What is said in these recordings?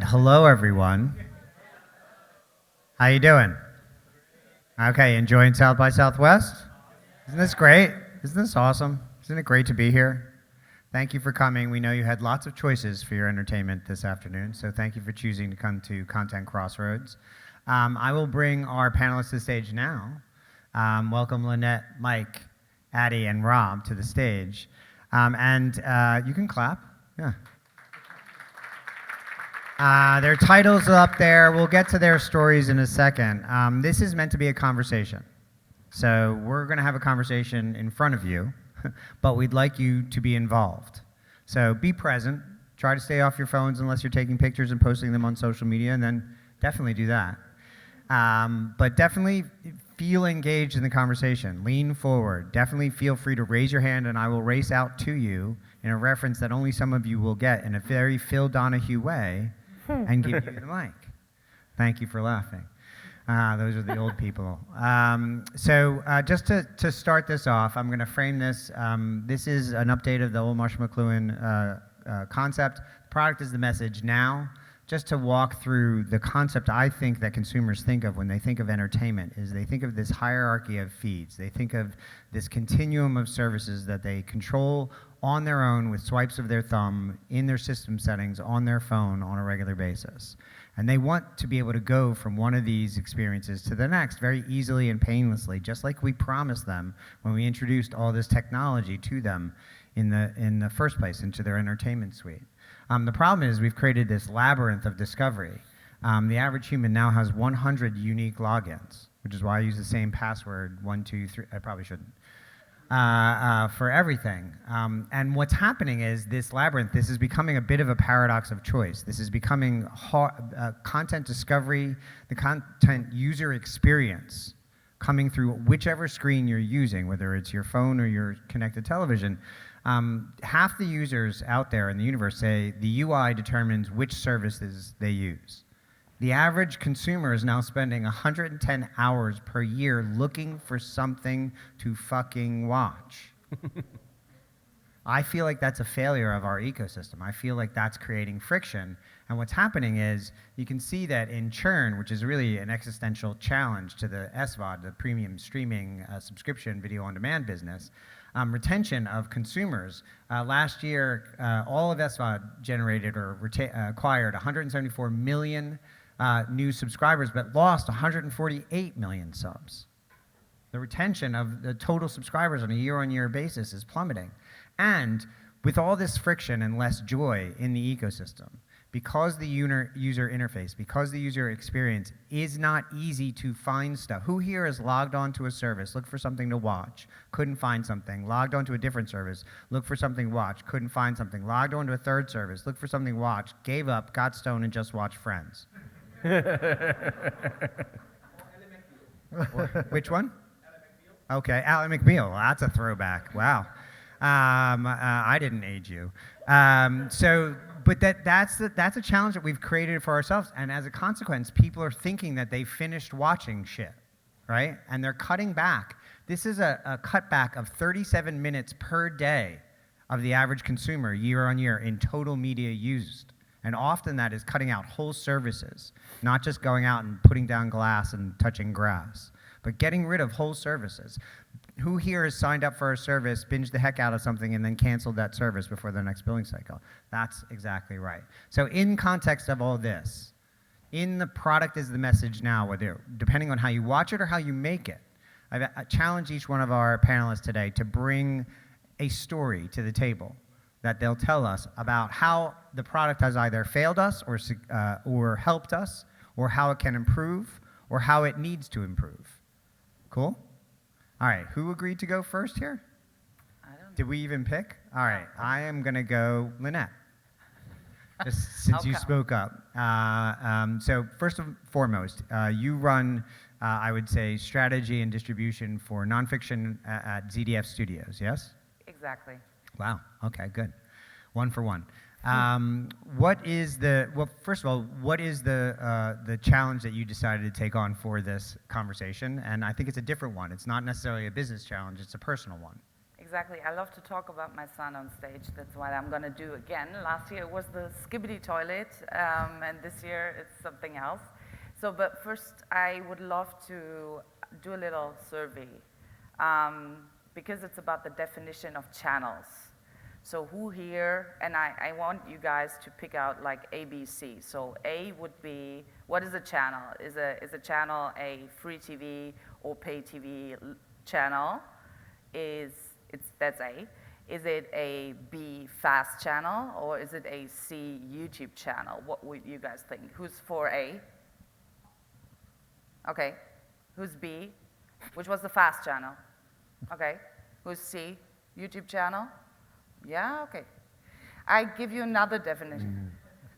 hello everyone. How you doing? Okay, enjoying South by Southwest? Isn't this great? Isn't this awesome? Isn't it great to be here? Thank you for coming. We know you had lots of choices for your entertainment this afternoon, so thank you for choosing to come to Content Crossroads. I will bring our panelists to the stage now. Welcome Linette, Mike, Adde, and Rob to the stage. You can clap, yeah. Their titles are up there. We'll get to their stories in a second. This is meant to be a conversation. So we're going to have a conversation in front of you, but we'd like you to be involved. So be present. Try to stay off your phones unless you're taking pictures and posting them on social media, and then definitely do that. But definitely feel engaged in the conversation. Lean forward. Definitely feel free to raise your hand, and I will race out to you in a reference that only some of you will get in a very Phil Donahue way and give you the mic. Thank you for laughing. Those are the old people. Just to start this off, I'm going to frame this. This is an update of the old Marshall McLuhan concept. The product is the message now. Just to walk through the concept I think that consumers think of when they think of entertainment is they think of this hierarchy of feeds. They think of this continuum of services that they control on their own with swipes of their thumb in their system settings on their phone on a regular basis. And they want to be able to go from one of these experiences to the next very easily and painlessly, just like we promised them when we introduced all this technology to them in the first place into their entertainment suite. The problem is we've created this labyrinth of discovery. The average human now has 100 unique logins, which is why I use the same password, 1, 2, 3, I probably shouldn't, for everything. And what's happening is this labyrinth, this is becoming a bit of a paradox of choice. This is becoming content discovery, the content user experience coming through whichever screen you're using, whether it's your phone or your connected television. Half the users out there in the universe say the UI determines which services they use. The average consumer is now spending 110 hours per year looking for something to fucking watch. I feel like that's a failure of our ecosystem. I feel like that's creating friction. And what's happening is you can see that in churn, which is really an existential challenge to the SVOD, the premium streaming subscription video on demand business, retention of consumers. Last year, all of SVOD generated or acquired 174 million new subscribers, but lost 148 million subs. The retention of the total subscribers on a year-on-year basis is plummeting. And with all this friction and less joy in the ecosystem, because the user interface, because the user experience is not easy to find stuff. Who here has logged onto a service, looked for something to watch, couldn't find something, logged onto a different service, looked for something to watch, couldn't find something, logged onto a third service, looked for something to watch, gave up, got stoned, and just watched Friends? Which one? Okay, Ally McBeal. That's a throwback. Wow. I didn't age you. But that's a challenge that we've created for ourselves, and as a consequence, people are thinking that they finished watching shit, right? And they're cutting back. This is a cutback of 37 minutes per day of the average consumer year on year in total media used. And often that is cutting out whole services, not just going out and putting down glass and touching grass, but getting rid of whole services. Who here has signed up for a service, binged the heck out of something, and then canceled that service before their next billing cycle? That's exactly right. So in context of all this, in the product is the message now, whether depending on how you watch it or how you make it, I challenge each one of our panelists today to bring a story to the table that they'll tell us about how the product has either failed us or helped us, or how it can improve, or how it needs to improve. Cool? All right, who agreed to go first here? I don't know. Did we even pick? All right, I am going to go Linette, just since you spoke up. So first and foremost, you run, I would say, strategy and distribution for nonfiction at ZDF Studios, yes? Exactly. Wow, okay, good. One for one. First of all, what is the challenge that you decided to take on for this conversation? And I think it's a different one. It's not necessarily a business challenge, it's a personal one. exactly. I love to talk about my son on stage. That's what I'm going to do again. Last year it was the skibbity toilet, and this year it's something else. So, but first I would love to do a little survey, because it's about the definition of channels. So who here, and I want you guys to pick out like A, B, C. So A would be, what is a channel? Is a channel a free TV or pay TV channel? That's A. Is it a B, fast channel, or is it a C, YouTube channel? What would you guys think? Who's for A? Okay. Who's B? Which was the fast channel? Okay. Who's C? YouTube channel? Yeah, okay. I give you another definition.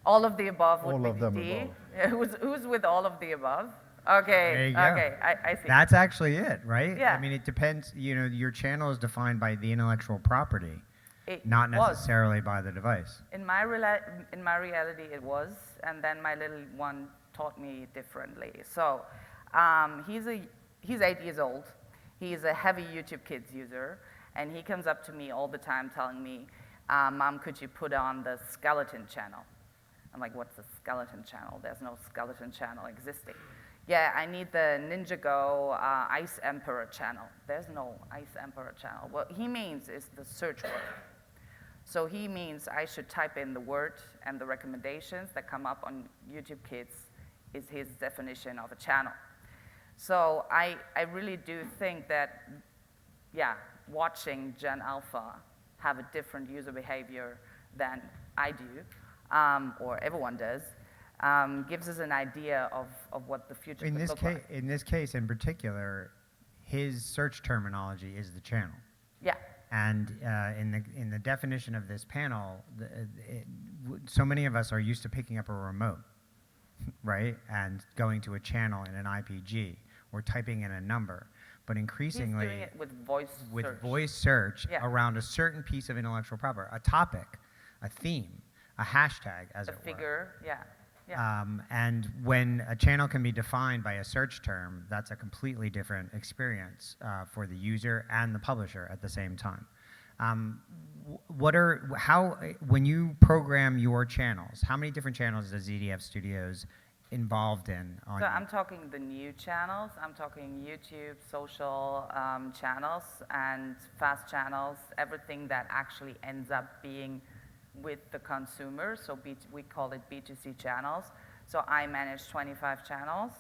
All of the above would All be of them D. above. Who's with all of the above? Okay, There you go. okay, I see. That's actually it, right? Yeah. I mean, it depends. You know, your channel is defined by the intellectual property, It not was. necessarily by the device. In my reality, it was, and then my little one taught me differently. So he's 8 years old. He's a heavy YouTube Kids user, and he comes up to me all the time telling me, Mom, could you put on the skeleton channel? I'm like, what's a skeleton channel? There's no skeleton channel existing. Yeah, I need the Ninjago Ice Emperor channel. There's no Ice Emperor channel. What he means is the search word. So he means I should type in the word, and the recommendations that come up on YouTube Kids is his definition of a channel. So I really do think that, yeah, watching Gen Alpha have a different user behavior than I do, or everyone does, gives us an idea of what the future could look like. In this case in particular, his search terminology is the channel. Yeah. And in the definition of this panel, so many of us are used to picking up a remote, right, and going to a channel in an IPG or typing in a number. But increasingly, He's doing it with voice search Yeah. around a certain piece of intellectual property, a topic, a theme, a hashtag, as a it were. figure, yeah. Yeah. And when a channel can be defined by a search term, that's a completely different experience for the user and the publisher at the same time. When you program your channels, how many different channels does ZDF Studios involved in? So I'm talking the new channels. I'm talking YouTube, social channels, and fast channels, everything that actually ends up being with the consumer. So we call it B2C channels. So I manage 25 channels,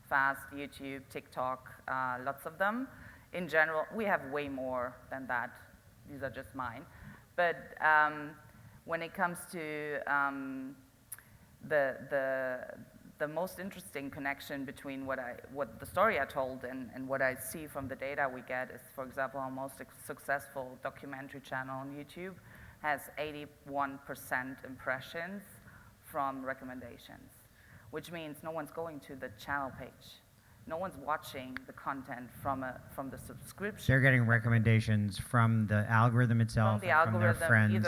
fast, YouTube, TikTok, lots of them. In general, we have way more than that. These are just mine. But when it comes to the most interesting connection between what the story I told and what I see from the data we get is, for example, our most successful documentary channel on YouTube has 81% impressions from recommendations, which means no one's going to the channel page. No one's watching the content from the subscription. They're getting recommendations from the algorithm itself, From the and from their algorithm, friends.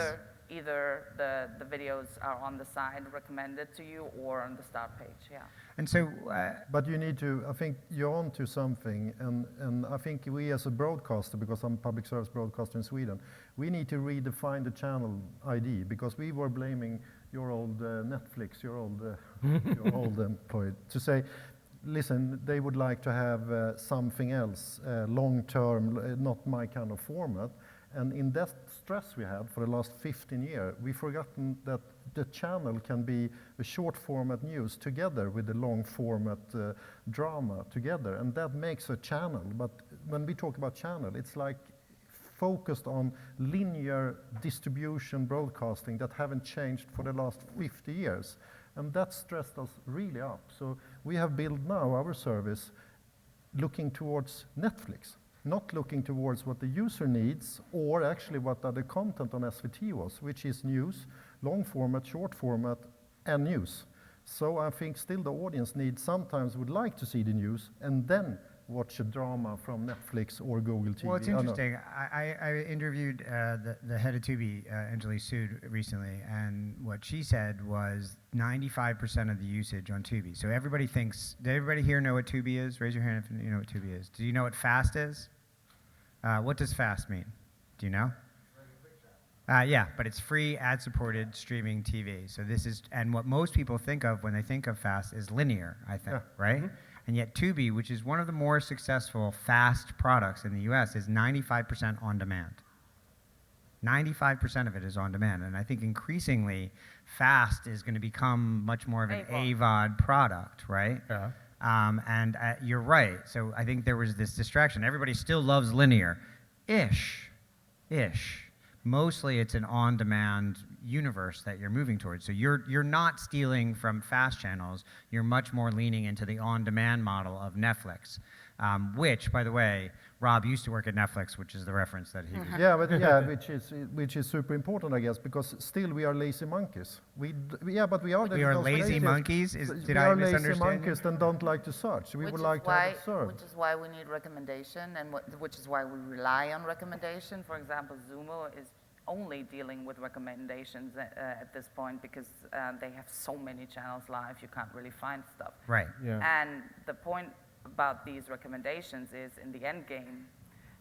either the videos are on the side recommended to you or on the start page, yeah. And so, But you need to, I think you're on to something, and I think we as a broadcaster, because I'm a public service broadcaster in Sweden, we need to redefine the channel ID, because we were blaming your old Netflix, your old employee, to say, listen, they would like to have something else, long-term, not my kind of format. And in that stress we had for the last 15 years, we've forgotten that the channel can be a short format news together with the long format drama together, and that makes a channel. But when we talk about channel, it's like focused on linear distribution broadcasting that haven't changed for the last 50 years. And that stressed us really up. So we have built now our service looking towards Netflix, not looking towards what the user needs or actually what other content on SVT was, which is news, long format, short format, and news. So I think still the audience needs, sometimes would like to see the news and then watch a drama from Netflix or Google TV. well, it's interesting. I interviewed the head of Tubi, Anjali Sood, recently, and what she said was 95% of the usage on Tubi. So everybody thinks, did everybody here know what Tubi is? Raise your hand if you know what Tubi is. Do you know what fast is? What does fast mean? Do you know? Yeah, but it's free ad-supported streaming TV. So this is, and what most people think of when they think of FAST is linear, I think, right? And yet Tubi, which is one of the more successful FAST products in the US, is 95% on demand. 95% of it is on demand. And I think increasingly, FAST is going to become much more of an AVOD product, right? Yeah. And you're right. So I think there was this distraction. Everybody still loves linear-ish. Mostly it's an on-demand universe that you're moving towards. So you're not stealing from FAST channels. You're much more leaning into the on-demand model of Netflix, which, by the way, Rob used to work at Netflix, which is the reference that he was. Yeah, but yeah, which is super important, I guess, because still we are lazy monkeys. But we are. We are lazy monkeys? Did I we are misunderstand lazy you? monkeys and don't like to search. We would like to have it served. Which is why we need recommendation, and which is why we rely on recommendation. For example, Zumo is only dealing with recommendations at this point because they have so many channels live, you can't really find stuff. Right. Yeah. And the point about these recommendations is in the end game,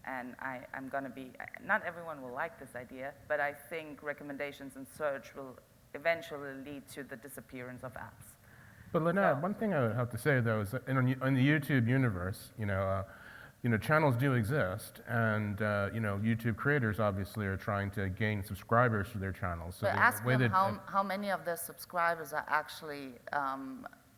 and I'm going to be, not everyone will like this idea, but I think recommendations and search will eventually lead to the disappearance of apps. But Linette, one thing I would have to say though is that in the YouTube universe, channels do exist, and YouTube creators obviously are trying to gain subscribers for their channels. So But the ask way them that how many of their subscribers are actually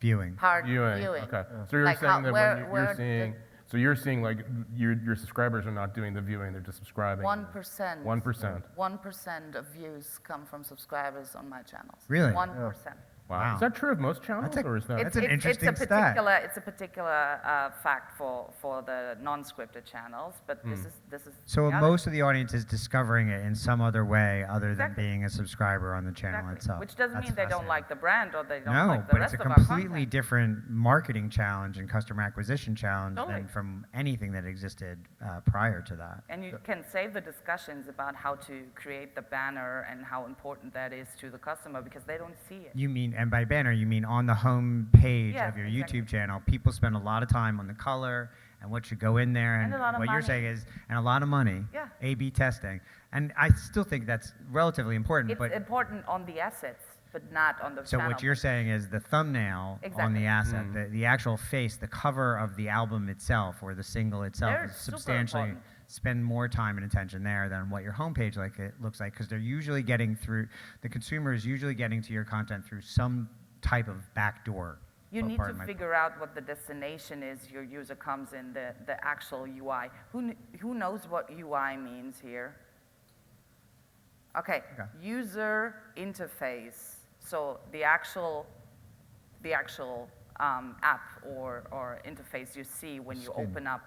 Viewing. hard viewing. viewing. Okay. So you're Like saying that where you're seeing. So you're seeing like your subscribers are not doing the viewing; they're just subscribing. 1%. 1%. 1% of views come from subscribers on my channels. Really? 1%. Wow. Is that true of most channels, or is that? That's an interesting stat. It's a particular fact for the non-scripted channels, but this is. So reality. most of the audience is discovering it in some other way other than Exactly. being a subscriber on the channel Exactly. itself. Which doesn't That's mean they don't fascinating. like the brand or they don't No, like the but it's rest a of our completely content. different marketing challenge and customer acquisition challenge Totally. than from anything that existed prior to that. And you can save the discussions about how to create the banner and how important that is to the customer because they don't see it. You mean, and by banner, you mean on the home page Yeah, of your exactly. YouTube channel, people spend a lot of time on the color and what should go in there. And a lot of what you're money. saying is, and a lot of money, Yeah. A/B testing. And I still think that's relatively important. It's but important on the assets, but not on the So channel. what you're saying is the thumbnail on Exactly. the asset, the actual face, the cover of the album itself or the single itself They're is super substantially important. spend more time and attention there than what your homepage looks like because they're usually getting through, the consumer is usually getting to your content through some type of backdoor. You need to figure out what the destination is your user comes in, the actual UI. Who knows what UI means here? Okay, user interface. So the actual app or interface you see when you open up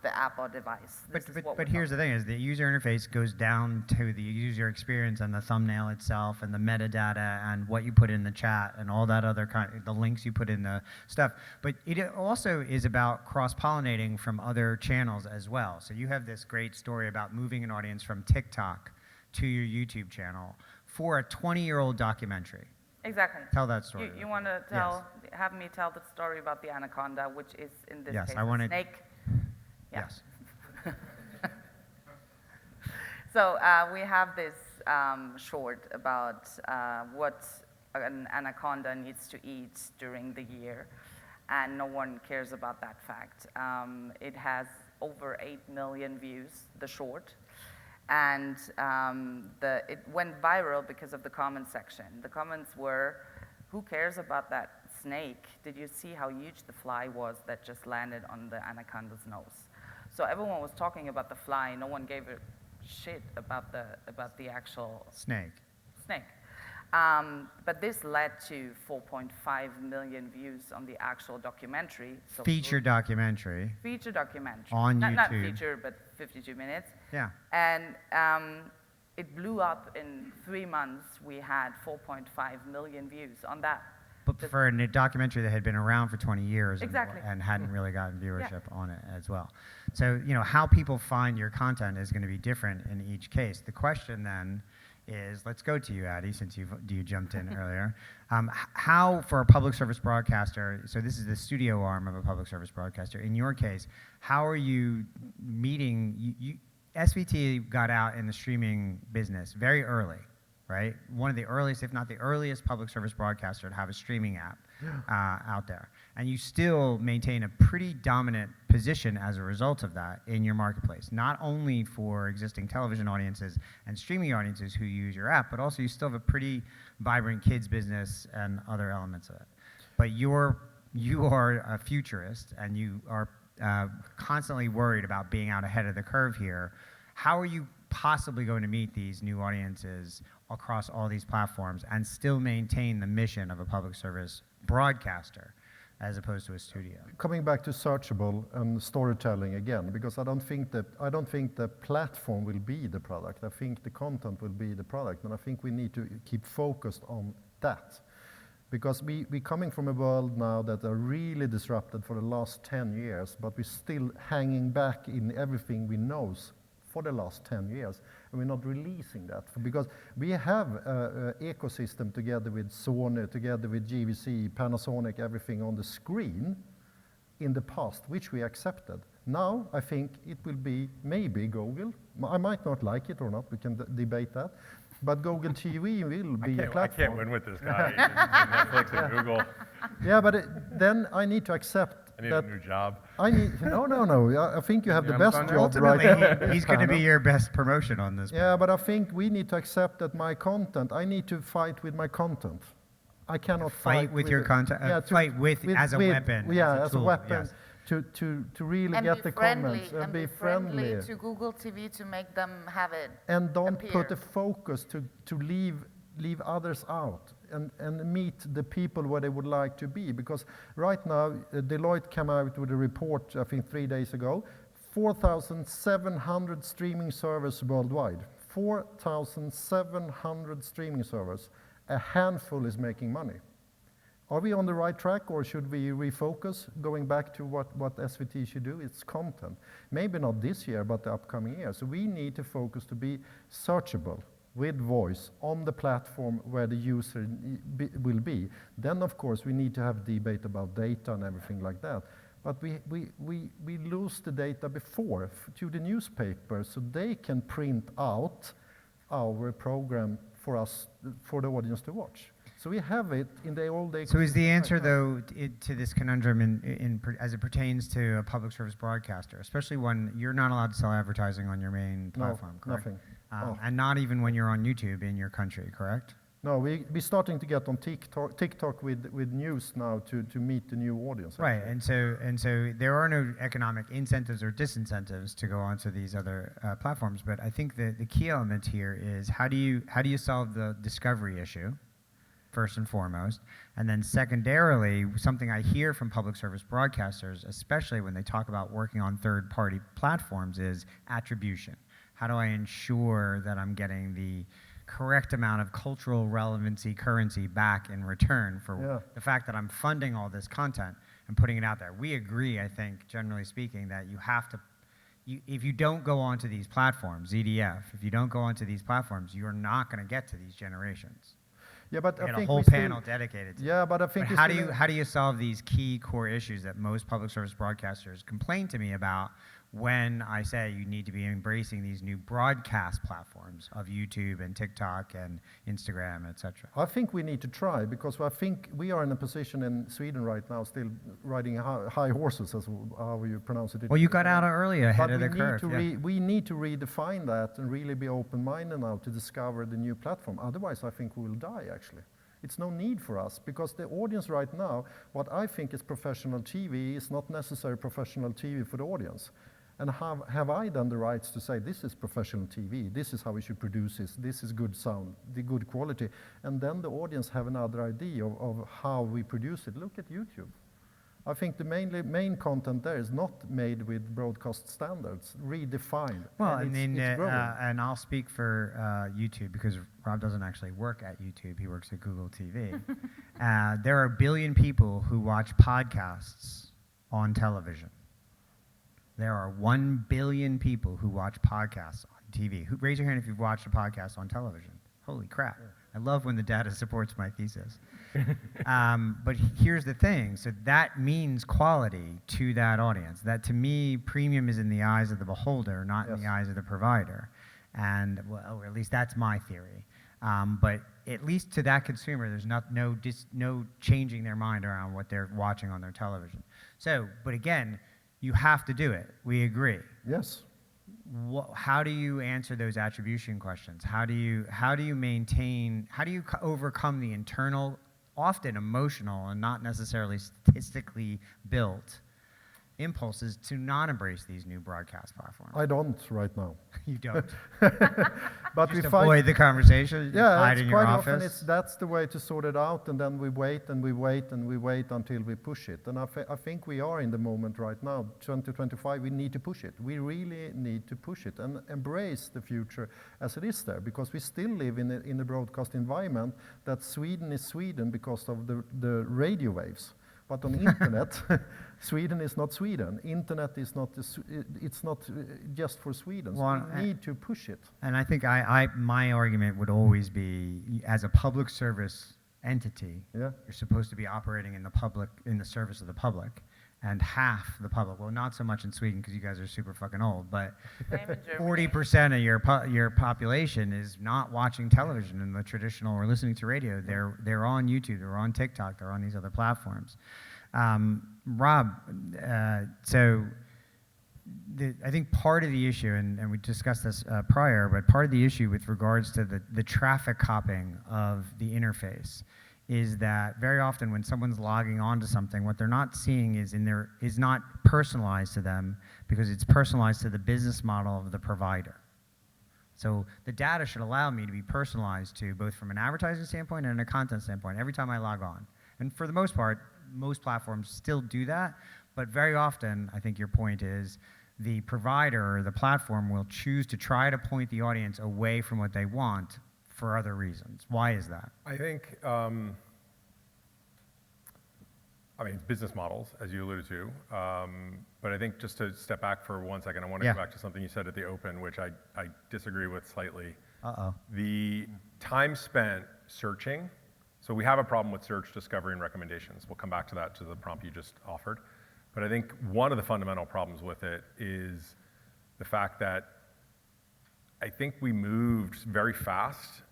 the app or device. But here's the thing: is the user interface goes down to the user experience and the thumbnail itself and the metadata and what you put in the chat and all that other the links you put in the stuff. But it also is about cross-pollinating from other channels as well. So you have this great story about moving an audience from TikTok to your YouTube channel for a 20-year-old documentary. Exactly. Tell that story. You want to have me tell the story about the anaconda, which is in this case a snake. Yeah. Yes. So we have this short about what an anaconda needs to eat during the year, and no one cares about that fact. It has over 8 million views, the short, and it went viral because of the comment section. The comments were, who cares about that snake? Did you see how huge the fly was that just landed on the anaconda's nose? So everyone was talking about the fly. No one gave a shit about the actual Snake. But this led to 4.5 million views on the actual documentary. So Feature documentary. Feature documentary. On Not YouTube. feature, but 52 minutes. Yeah. And it blew up in 3 months. We had 4.5 million views on that. But for a documentary that had been around for 20 years Exactly. and hadn't really gotten viewership on it as well. So, how people find your content is going to be different in each case. The question then is, let's go to you, Adde, since you jumped in earlier. How, for a public service broadcaster, so this is the studio arm of a public service broadcaster, in your case, how are you meeting, SVT got out in the streaming business very early, right? One of the earliest, if not the earliest, public service broadcaster to have a streaming app out there. And you still maintain a pretty dominant position as a result of that in your marketplace, not only for existing television audiences and streaming audiences who use your app, but also you still have a pretty vibrant kids business and other elements of it. But you are a futurist, and you are constantly worried about being out ahead of the curve here. How are you possibly going to meet these new audiences across all these platforms and still maintain the mission of a public service broadcaster as opposed to a studio? Coming back to searchable and storytelling again, because I don't think the platform will be the product. I think the content will be the product, and I think we need to keep focused on that. Because we're coming from a world now that are really disrupted for the last 10 years, but we're still hanging back in everything we know for the last 10 years, and we're not releasing that. Because we have an ecosystem together with Sony, together with GVC, Panasonic, everything on the screen in the past, which we accepted. Now, I think it will be maybe Google. I might not like it or not, we can debate that. But Google TV will be a platform. I can't win with this guy. Netflix and Google. Yeah, but then I need to accept I need that a new job. no. I think you have the best job Ultimately, right now. he's going to be your best promotion on this. Yeah, but I think we need to accept that my content, I need to fight with my content. I cannot fight with your content. Fight with as a weapon. Yeah, as a tool, weapon. Yes. To really And get be the friendly, comments and be friendly to Google TV to make them have it and don't appear. put the focus to leave others out and meet the people where they would like to be. Because right now, Deloitte came out with a report, I think 3 days ago, 4,700 streaming servers worldwide. 4,700 streaming servers. A handful is making money. Are we on the right track, or should we refocus? Going back to what SVT should do, it's content. Maybe not this year, but the upcoming year. So we need to focus to be searchable with voice on the platform where the user will be. Then, of course, we need to have debate about data and everything like that. But we lose the data before to the newspaper, so they can print out our program for us, for the audience to watch. So we have it in the old days. So is the answer, though, to this conundrum as it pertains to a public service broadcaster, especially when you're not allowed to sell advertising on your main platform, correct? Nothing. And not even when you're on YouTube in your country, correct? No, we're starting to get on TikTok with news now to meet the new audience. Right, and so there are no economic incentives or disincentives to go onto these other platforms. But I think the key element here is how do you solve the discovery issue? First and foremost. And then secondarily, something I hear from public service broadcasters, especially when they talk about working on third-party platforms, is attribution. How do I ensure that I'm getting the correct amount of cultural relevancy currency back in return for the fact that I'm funding all this content and putting it out there? We agree, I think, generally speaking, that you have to, if you don't go onto these platforms, ZDF, if you don't go onto these platforms, you're not going to get to these generations. Yeah, but I get think a whole panel dedicated to it. Yeah, but I think But how do you solve these key core issues that most public service broadcasters complain to me about when I say you need to be embracing these new broadcast platforms of YouTube and TikTok and Instagram, etc.? I think we need to try, because I think we are in a position in Sweden right now still riding high horses, as how you pronounce it. Well, you got out early ahead of the curve. We need to redefine that and really be open-minded now to discover the new platform. Otherwise, I think we will die, actually. It's no need for us, because the audience right now, what I think is professional TV is not necessarily professional TV for the audience. And have I done the rights to say, this is professional TV, this is how we should produce this is good sound, the good quality, and then the audience have another idea of how we produce it. Look at YouTube. I think the main content there is not made with broadcast standards, redefined. Well, it's and I'll speak for YouTube, because Rob doesn't actually work at YouTube, he works at Google TV. There are 1 billion people who watch podcasts on television. There are 1 billion people who watch podcasts on TV. Raise your hand if you've watched a podcast on television. Holy crap. I love when the data supports my thesis. But here's the thing. So that means quality to that audience. That to me, premium is in the eyes of the beholder, not in the eyes of the provider. And, well, or at least that's my theory. But at least to that consumer, there's no changing their mind around what they're watching on their television. So, but again, you have to do it. We agree. Yes. How do you answer those attribution questions? How do you overcome the internal, often emotional and not necessarily statistically built impulses to not embrace these new broadcast platforms? I don't right now. You don't. But Just we avoid the conversation. Yeah, hide it's in your quite office. often that's the way to sort it out, and then we wait and we wait and we wait until we push it. And I think we are in the moment right now, 2025. We need to push it. We really need to push it and embrace the future as it is there, because we still live in a broadcast environment that Sweden is Sweden because of the radio waves. But on internet, Sweden is not Sweden. Internet is not, it's not just for Sweden. So Well, we need to push it. And I think my argument would always be, as a public service entity, Yeah. you're supposed to be operating in the service of the public, and half the public. Well, not so much in Sweden because you guys are super fucking old, but Same in Germany. 40% of your population is not watching television in the traditional or listening to radio. They're on YouTube, they're on TikTok, they're on these other platforms. Rob, so I think part of the issue, and we discussed this prior, but part of the issue with regards to the traffic copying of the interface is that very often when someone's logging on to something, what they're not seeing is not personalized to them because it's personalized to the business model of the provider. So the data should allow me to be personalized to both from an advertising standpoint and a content standpoint every time I log on. And for the most part, most platforms still do that, but very often, I think your point is, the provider or the platform will choose to try to point the audience away from what they want for other reasons. Why is that? I think, it's business models, as you alluded to. But I think just to step back for 1 second, I want to Yeah. go back to something you said at the open, which I disagree with slightly. Uh-oh. The time spent searching, so we have a problem with search, discovery, and recommendations. We'll come back to that, to the prompt you just offered. But I think one of the fundamental problems with it is the fact that I think we moved very fast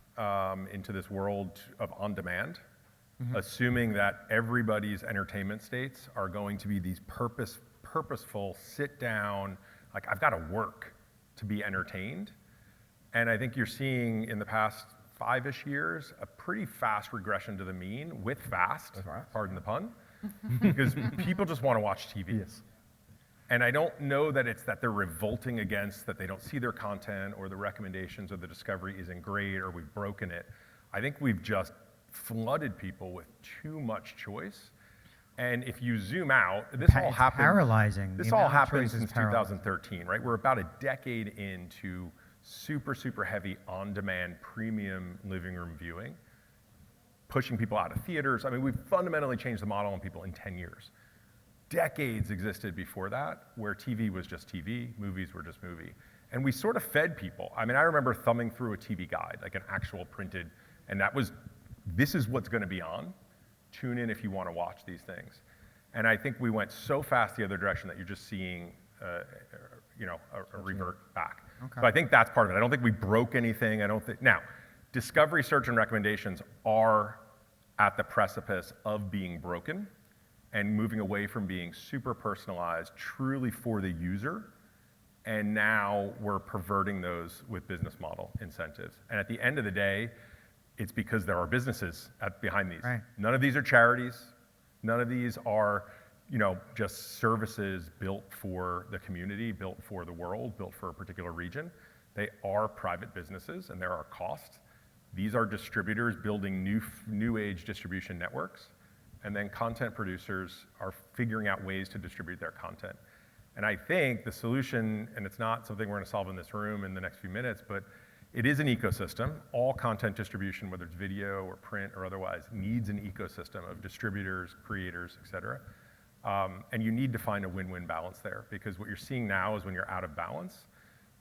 into this world of on-demand, assuming that everybody's entertainment states are going to be these purposeful, sit down, like I've got to work to be entertained. And I think you're seeing in the past 5-ish years a pretty fast regression to the mean, with fast, pardon the pun, because people just want to watch TV. Yes. And I don't know that it's that they're revolting against that they don't see their content or the recommendations or the discovery isn't great or we've broken it. I think we've just flooded people with too much choice. And if you zoom out, this all happened. Paralyzing. This The all amount of happened choice is since paralyzing. 2013, right? We're about a decade into super heavy on-demand premium living room viewing, pushing people out of theaters. I mean, we've fundamentally changed the model on people in 10 years. Decades existed before that, where TV was just TV, movies were just movie. And we sort of fed people. I mean, I remember thumbing through a TV guide, like an actual printed, and that was, this is what's gonna be on. Tune in if you wanna watch these things. And I think we went so fast the other direction that you're just seeing a revert back. Okay. So I think that's part of it. I don't think we broke anything. Now, discovery, search, and recommendations are at the precipice of being broken and moving away from being super personalized, truly for the user. And now we're perverting those with business model incentives. And at the end of the day, it's because there are businesses behind these. Right. None of these are charities. None of these are, just services built for the community, built for the world, built for a particular region. They are private businesses, and there are costs. These are distributors building new age distribution networks, and then content producers are figuring out ways to distribute their content. And I think the solution, and it's not something we're going to solve in this room in the next few minutes, but it is an ecosystem. All content distribution, whether it's video or print or otherwise, needs an ecosystem of distributors, creators, et cetera. And you need to find a win-win balance there, because what you're seeing now is when you're out of balance,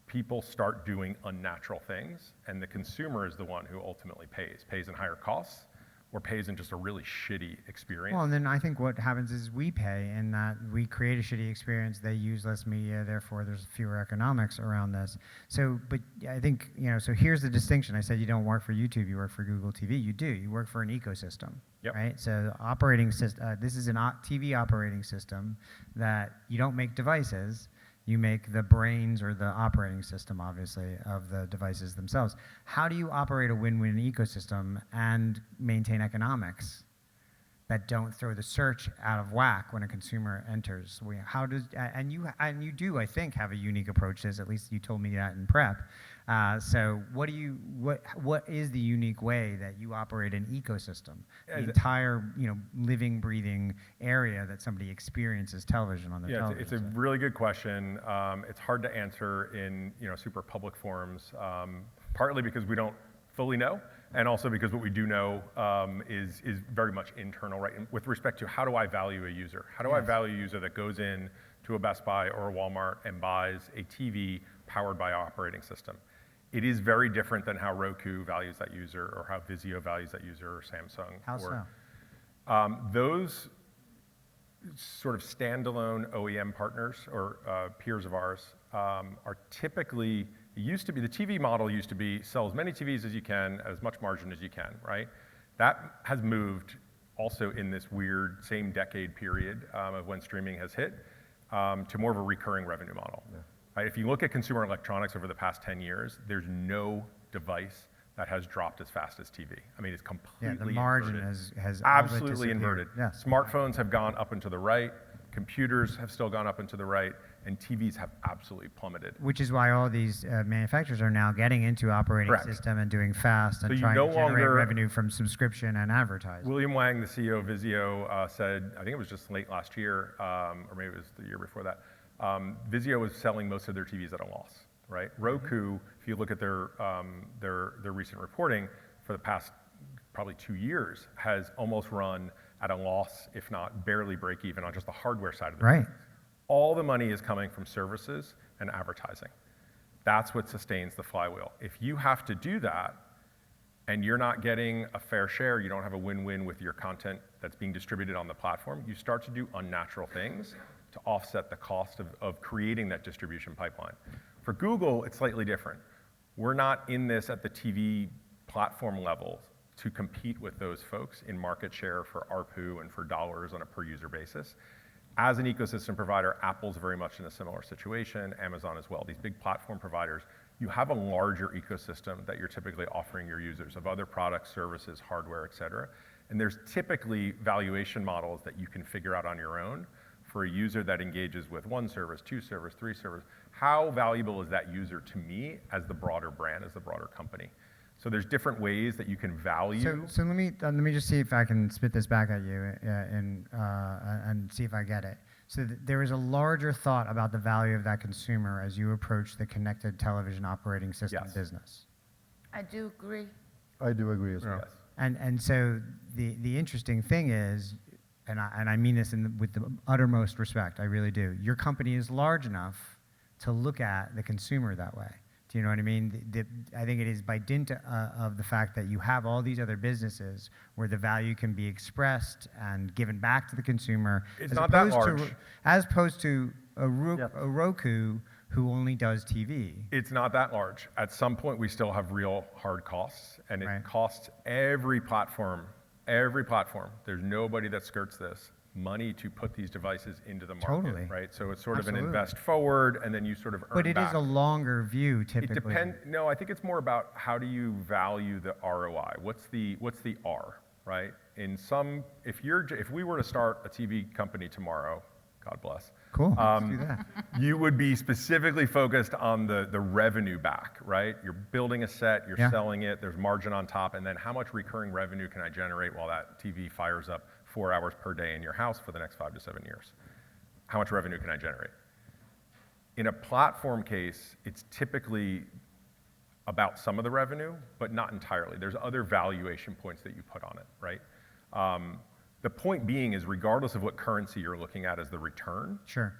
people start doing unnatural things, and the consumer is the one who ultimately pays in higher costs, or pays in just a really shitty experience. Well, and then I think what happens is we pay in that we create a shitty experience, they use less media, therefore there's fewer economics around this. So, but I think, so here's the distinction. I said you don't work for YouTube, you work for Google TV. You do, you work for an ecosystem, Yep. right? So operating system, this is an TV operating system that you don't make devices, you make the brains or the operating system, obviously, of the devices themselves. How do you operate a win-win ecosystem and maintain economics that don't throw the search out of whack when a consumer enters? And you do, I think, have a unique approach to this. At least you told me that in prep. So what is the unique way that you operate an ecosystem, the entire living, breathing area that somebody experiences television on their television? It's a really good question. It's hard to answer in super public forums, partly because we don't fully know, and also because what we do know is very much internal, right? And with respect to how do I value a user? How do I value a user that goes in to a Best Buy or a Walmart and buys a TV powered by operating system? It is very different than how Roku values that user, or how Vizio values that user, or Samsung. How so? Those sort of standalone OEM partners or peers of ours are typically, the TV model used to be sell as many TVs as you can at as much margin as you can, right? That has moved also in this weird same decade period of when streaming has hit to more of a recurring revenue model. Yeah. Right? If you look at consumer electronics over the past 10 years, there's no device that has dropped as fast as TV. I mean, it's completely the margin inverted. has Absolutely inverted. Yeah. Smartphones have gone up and to the right, computers have still gone up and to the right, and TVs have absolutely plummeted. Which is why all these manufacturers are now getting into operating system and doing fast and trying to generate revenue from subscription and advertising. William Wang, the CEO of Vizio, said, I think it was just late last year, or maybe it was the year before that, Vizio was selling most of their TVs at a loss, right? Roku, if you look at their recent reporting for the past probably 2 years, has almost run at a loss, if not barely break even on just the hardware side of the business. All the money is coming from services and advertising. That's what sustains the flywheel. If you have to do that and you're not getting a fair share, you don't have a win-win with your content that's being distributed on the platform, you start to do unnatural things to offset the cost of creating that distribution pipeline. For Google, it's slightly different. We're not in this at the TV platform level to compete with those folks in market share for ARPU and for dollars on a per user basis. As an ecosystem provider, Apple's very much in a similar situation, Amazon as well. These big platform providers, you have a larger ecosystem that you're typically offering your users of other products, services, hardware, et cetera. And there's typically valuation models that you can figure out on your own for a user that engages with 1 service, 2 service, 3 service. How valuable is that user to me as the broader brand, as the broader company? So there's different ways that you can value. So let me just see if I can spit this back at you and see if I get it. So there is a larger thought about the value of that consumer as you approach the connected television operating system business. I do agree. I do agree as well. Yes. And so the interesting thing is, and I mean this with the uttermost respect, I really do. Your company is large enough to look at the consumer that way. Do you know what I mean? I think it is by dint of the fact that you have all these other businesses where the value can be expressed and given back to the consumer. It's not that large. As opposed to a Roku who only does TV. It's not that large. At some point, we still have real hard costs, and it costs every platform. There's nobody that skirts this money to put these devices into the market, right? So it's sort of an invest forward, and then you sort of earn back. But it is a longer view, typically. It depends. No, I think it's more about how do you value the ROI? What's the R, right? If we were to start a TV company tomorrow, God bless. Cool. Let's do that. You would be specifically focused on the revenue back, right? You're building a set, you're selling it, there's margin on top, and then how much recurring revenue can I generate while that TV fires up 4 hours per day in your house for the next 5 to 7 years? How much revenue can I generate? In a platform case, it's typically about some of the revenue, but not entirely. There's other valuation points that you put on it, right? The point being is regardless of what currency you're looking at as the return, sure,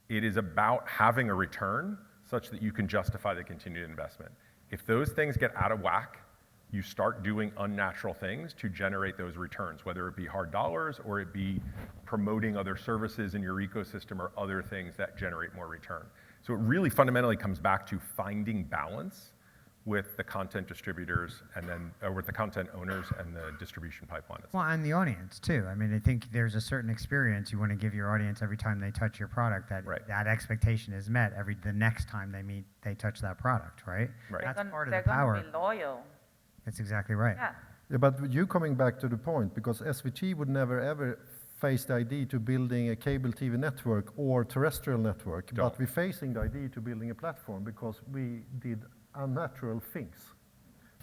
it is about having a return such that you can justify the continued investment. If those things get out of whack, you start doing unnatural things to generate those returns, whether it be hard dollars or it be promoting other services in your ecosystem or other things that generate more return. So it really fundamentally comes back to finding balance with the content distributors and then with the content owners and the distribution pipeline itself. Well, and the audience too. I mean, I think there's a certain experience you want to give your audience every time they touch your product. That Right. that expectation is met the next time they touch that product, right? Right. That's part of they're the power. gonna be loyal. That's exactly right. Yeah. Yeah, but you coming back to the point, because SVT would never ever face the idea to building a cable TV network or terrestrial network, Don't. but we're facing the idea to building a platform because we did unnatural things.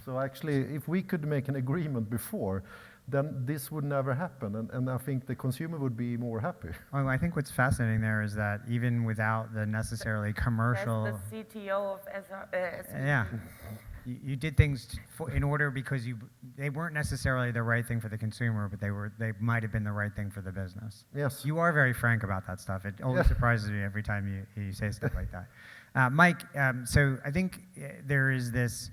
So actually, if we could make an agreement before, then this would never happen, and I think the consumer would be more happy. Well, I think what's fascinating there is that even without the necessarily commercial, That's the CTO of SVT. yeah, you did things in order because they weren't necessarily the right thing for the consumer, but they might have been the right thing for the business. Yes. You are very frank about that stuff. It always surprises me every time you say stuff like that. Mike, so I think there is this.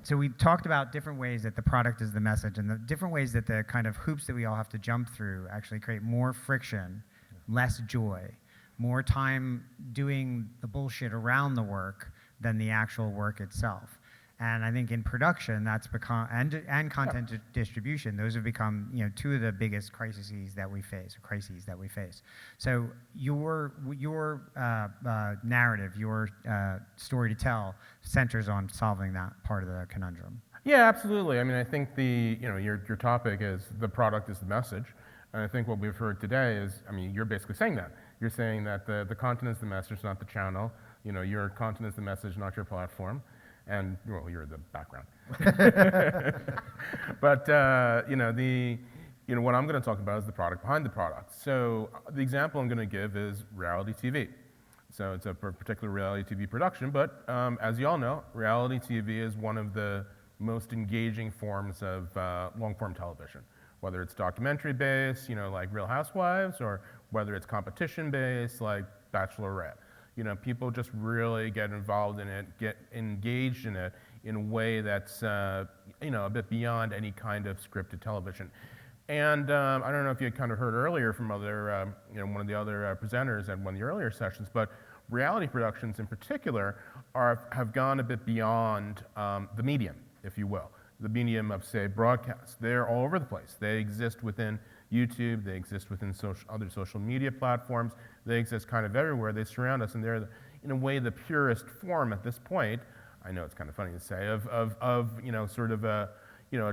So we talked about different ways that the product is the message, and the different ways that the kind of hoops that we all have to jump through actually create more friction, less joy, more time doing the bullshit around the work than the actual work itself. And I think in production, that's become, and content distribution, those have become, two of the biggest crises that we face. So your narrative, your story to tell, centers on solving that part of the conundrum. Yeah, absolutely. I mean, I think your topic is the product is the message. And I think what we've heard today is, I mean, you're basically saying that. You're saying that the content is the message, not the channel. Your content is the message, not your platform. And, well, you're the background. But, what I'm going to talk about is the product behind the product. So the example I'm going to give is reality TV. So it's a particular reality TV production, but as you all know, reality TV is one of the most engaging forms of long-form television, whether it's documentary-based, like Real Housewives, or whether it's competition-based, like Bachelorette. People just really get involved in it, get engaged in it in a way that's, a bit beyond any kind of scripted television. And I don't know if you had kind of heard earlier from other, one of the other presenters at one of the earlier sessions, but reality productions in particular have gone a bit beyond the medium, if you will, the medium of, say, broadcast. They're all over the place. They exist within YouTube, they exist within other social media platforms, they exist kind of everywhere, they surround us, and they're, in a way, the purest form at this point, I know it's kind of funny to say, of sort of a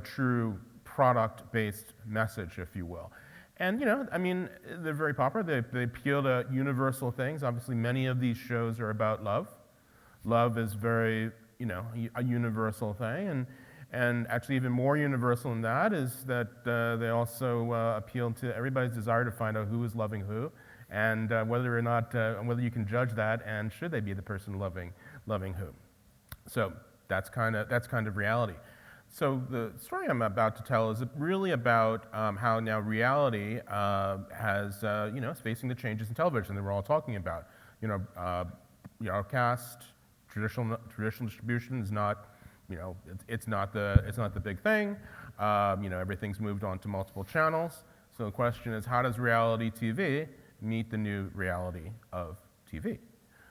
true product-based message, if you will. And, I mean, they're very popular, they appeal to universal things. Obviously, many of these shows are about love. Love is very, a universal thing, and actually even more universal than that is that they also appeal to everybody's desire to find out who is loving who, and whether or not, whether you can judge that, and should they be the person loving who. So that's kind of reality. So the story I'm about to tell is really about how now reality is facing the changes in television that we're all talking about. Broadcast, traditional distribution is not. It's not the big thing. Everything's moved on to multiple channels. So the question is, how does reality TV meet the new reality of TV?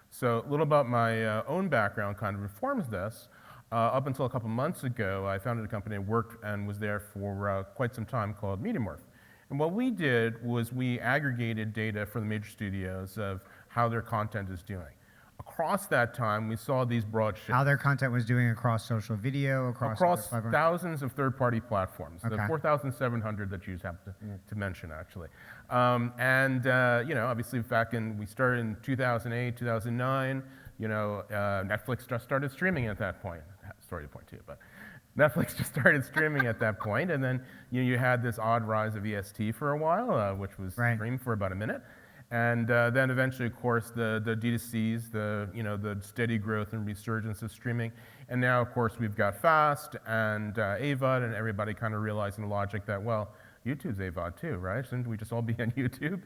So a little about my own background kind of informs this. Up until a couple months ago, I founded a company, worked and was there for quite some time, called MediaMorph. And what we did was we aggregated data for the major studios of how their content is doing. Across that time, we saw these broad shifts. How their content was doing across social video, across thousands of third-party platforms, okay. The 4,700 that you have to mention, actually. Obviously, we started in 2008, 2009. Netflix just started streaming at that point. Story to point to, but Netflix just started streaming at that point, and then you had this odd rise of EST for a while, which was streamed for about a minute. And then eventually, of course, the D2Cs, the steady growth and resurgence of streaming. And now, of course, we've got FAST and AVOD, and everybody kind of realizing the logic that, well, YouTube's AVOD too, right? Shouldn't we just all be on YouTube?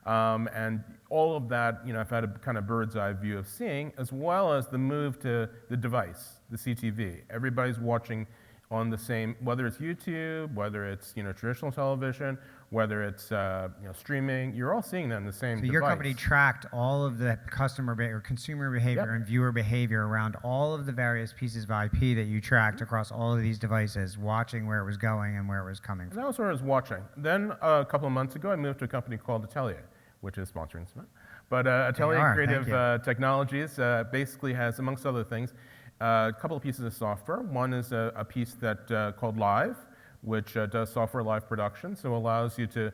And all of that, I've had a kind of bird's eye view of seeing, as well as the move to the device, the CTV. Everybody's watching on the same, whether it's YouTube, whether it's traditional television, whether it's streaming. You're all seeing that in the same So device. your company tracked all of the or consumer behavior and viewer behavior around all of the various pieces of IP that you tracked across all of these devices, watching where it was going and where it was coming And from. that was what I was watching. Then a couple of months ago, I moved to a company called Atelier, which is sponsoring tonight. But Atelier Creative Technologies basically has, amongst other things, a couple of pieces of software. One is a piece that called Live, which does software live production, so allows you to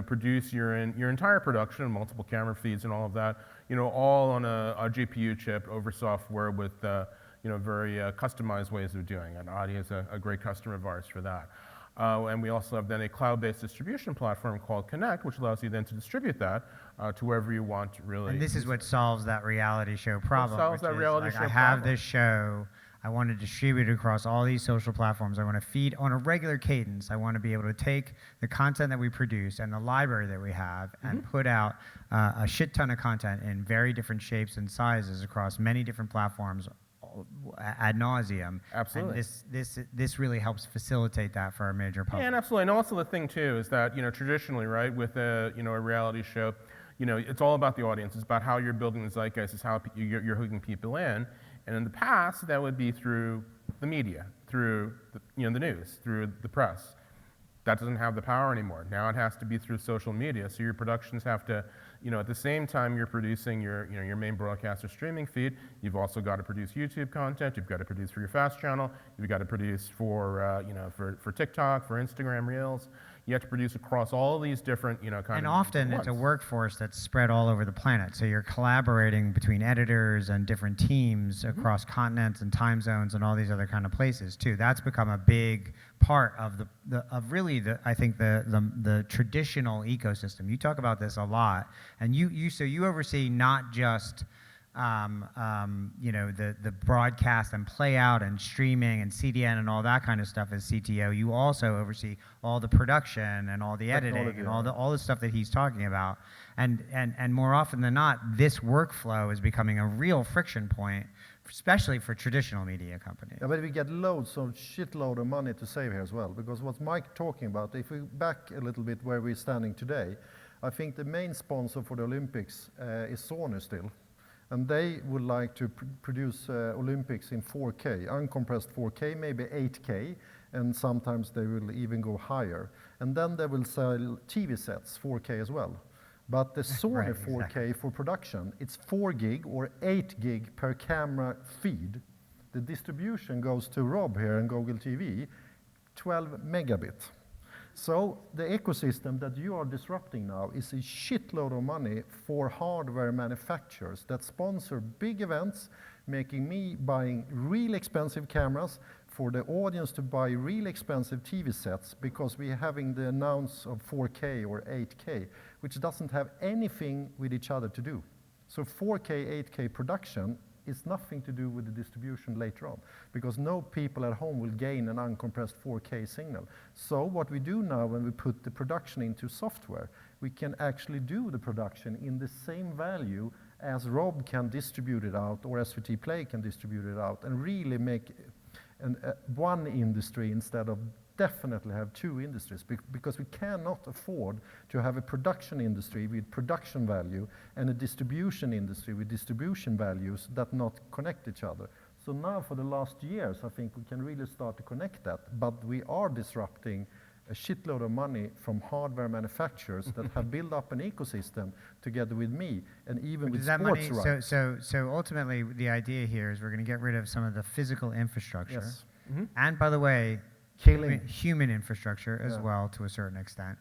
produce your entire production, multiple camera feeds and all of that, all on a GPU chip over software with very customized ways of doing it. Adde is a great customer of ours for that. And we also have then a cloud-based distribution platform called Connect, which allows you then to distribute that to wherever you want, really. And this is what solves that reality show problem. solves that reality show I have problem. this show. I want to distribute it across all these social platforms. I want to feed on a regular cadence. I want to be able to take the content that we produce and the library that we have and put out a shit ton of content in very different shapes and sizes across many different platforms ad nauseum. Absolutely. And this really helps facilitate that for our major public. Yeah, and absolutely. And also the thing too is that traditionally, right, with a reality show, it's all about the audience. It's about how you're building the zeitgeist. It's how you're hooking people in. And in the past, that would be through the media, through the news, through the press. That doesn't have the power anymore. Now it has to be through social media. So your productions have to, at the same time you're producing your main broadcast or streaming feed, you've also got to produce YouTube content. You've got to produce for your FAST channel. You've got to produce for, for TikTok, for Instagram Reels. You have to produce across all these different, And often it's a workforce that's spread all over the planet. So you're collaborating between editors and different teams across continents and time zones and all these other kind of places too. That's become a big part of I think the traditional ecosystem. You talk about this a lot, and so you oversee not just the broadcast and play out and streaming and CDN and all that kind of stuff as CTO. You also oversee all the production and all the editing and all the stuff that he's talking about. And more often than not, this workflow is becoming a real friction point, especially for traditional media companies. Yeah, but we get shitload of money to save here as well, because what Mike talking about, if we back a little bit where we're standing today, I think the main sponsor for the Olympics is Sony still. And they would like to produce Olympics in 4K, uncompressed 4K, maybe 8K, and sometimes they will even go higher. And then they will sell TV sets, 4K as well. But the Sony 4K for production, it's 4 gig or 8 gig per camera feed. The distribution goes to Rob here and Google TV, 12 megabit. So the ecosystem that you are disrupting now is a shitload of money for hardware manufacturers that sponsor big events, making me buying real expensive cameras, for the audience to buy real expensive TV sets, because we're having the announce of 4K or 8K, which doesn't have anything with each other to do. So 4K, 8K production is nothing to do with the distribution later on, because no people at home will gain an uncompressed 4K signal. So what we do now, when we put the production into software, we can actually do the production in the same value as Rob can distribute it out, or SVT Play can distribute it out, and really make one industry instead of definitely have two industries, because we cannot afford to have a production industry with production value and a distribution industry with distribution values that not connect each other. So now for the last years, I think we can really start to connect that, but we are disrupting a shitload of money from hardware manufacturers that have built up an ecosystem together with me and even with sports rights. So ultimately, the idea here is we're going to get rid of some of the physical infrastructure. Yes. And by the way, Killing. human infrastructure as well to a certain extent.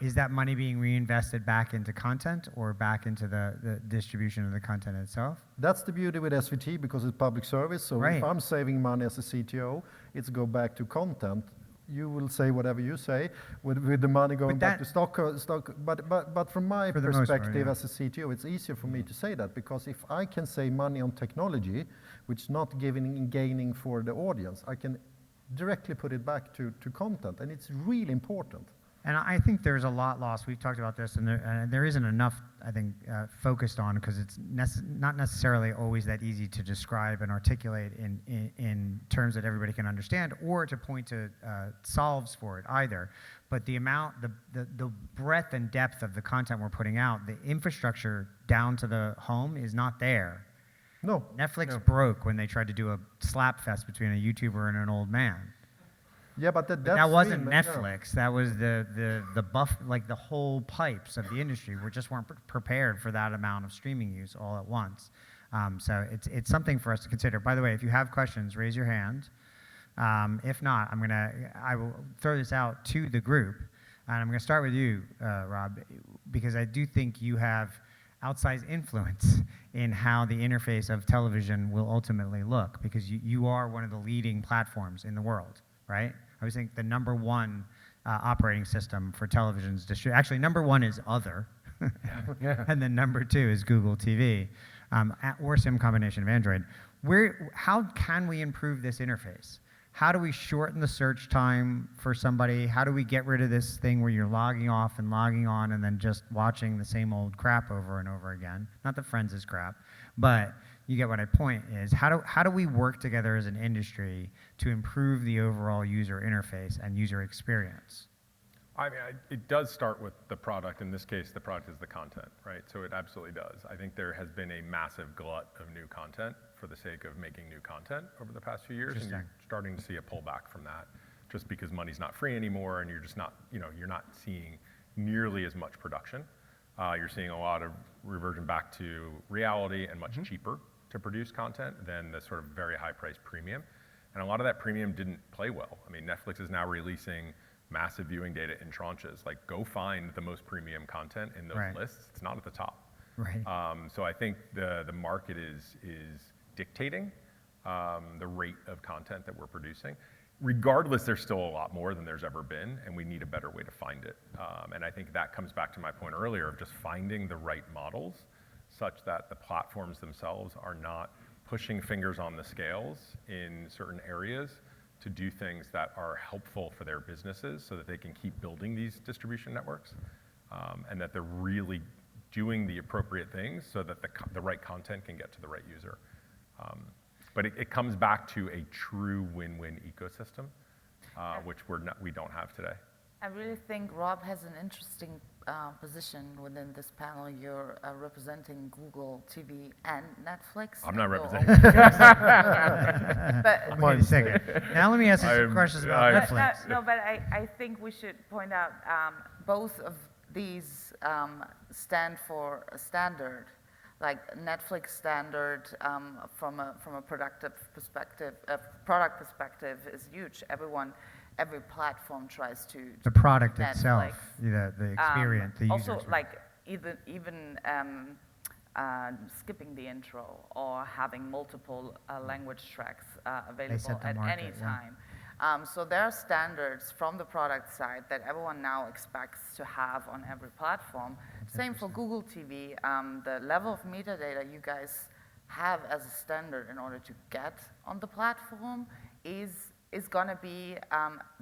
Is that money being reinvested back into content or back into the distribution of the content itself? That's the beauty with SVT, because it's public service. So if I'm saving money as a CTO, it's go back to content. You will say whatever you say with the money going back to stock. But from my perspective as a CTO, it's easier for me to say that, because if I can save money on technology, which not gaining for the audience, I can directly put it back to content, and it's really important. And I think there's a lot lost. We've talked about this, and there isn't enough, I think, focused on, because it's not necessarily always that easy to describe and articulate in terms that everybody can understand, or to point to solves for it either. But the amount, the breadth and depth of the content we're putting out, the infrastructure down to the home is not there. No. Netflix broke when they tried to do a slap fest between a YouTuber and an old man. Yeah, but That wasn't Netflix. That was like the whole pipes of the industry. We just weren't prepared for that amount of streaming use all at once. So it's something for us to consider. By the way, if you have questions, raise your hand. If not, I will throw this out to the group, and I'm gonna start with you, Rob, because I do think you have outsized influence in how the interface of television will ultimately look, because you are one of the leading platforms in the world, right? I was think the #1 operating system for television's actually #1 is Other, and then #2 is Google TV, or some combination of Android. How can we improve this interface? How do we shorten the search time for somebody? How do we get rid of this thing where you're logging off and logging on and then just watching the same old crap over and over again? Not that Friends is crap, but you get what my point is. How do we work together as an industry to improve the overall user interface and user experience? I mean, it does start with the product. In this case, the product is the content, right? So it absolutely does. I think there has been a massive glut of new content for the sake of making new content over the past few years, and you're starting to see a pullback from that, just because money's not free anymore, and you're just not, you're not seeing nearly as much production. You're seeing a lot of reversion back to reality and much cheaper to produce content than the sort of very high-priced premium. And a lot of that premium didn't play well. I mean, Netflix is now releasing massive viewing data in tranches. Like, go find the most premium content in those lists. It's not at the top. Right. So I think the market is dictating the rate of content that we're producing. Regardless, there's still a lot more than there's ever been, and we need a better way to find it. And I think that comes back to my point earlier of just finding the right models such that the platforms themselves are not pushing fingers on the scales in certain areas to do things that are helpful for their businesses so that they can keep building these distribution networks, and that they're really doing the appropriate things so that the right content can get to the right user. But it comes back to a true win-win ecosystem, which we don't have today. I really think Rob has an interesting position within this panel. You're representing Google TV and Netflix. I'm not You're representing. But Wait a second. Now let me ask you some questions about Netflix. no, but I think we should point out both of these stand for a standard. Like Netflix standard from a product perspective is huge. Every platform tries to The product Netflix. itself, the experience, the user also, experience. like even skipping the intro or having multiple language tracks available set the at market, any yeah. time. So there are standards from the product side that everyone now expects to have on every platform. Same for Google TV. The level of metadata you guys have as a standard in order to get on the platform is going to be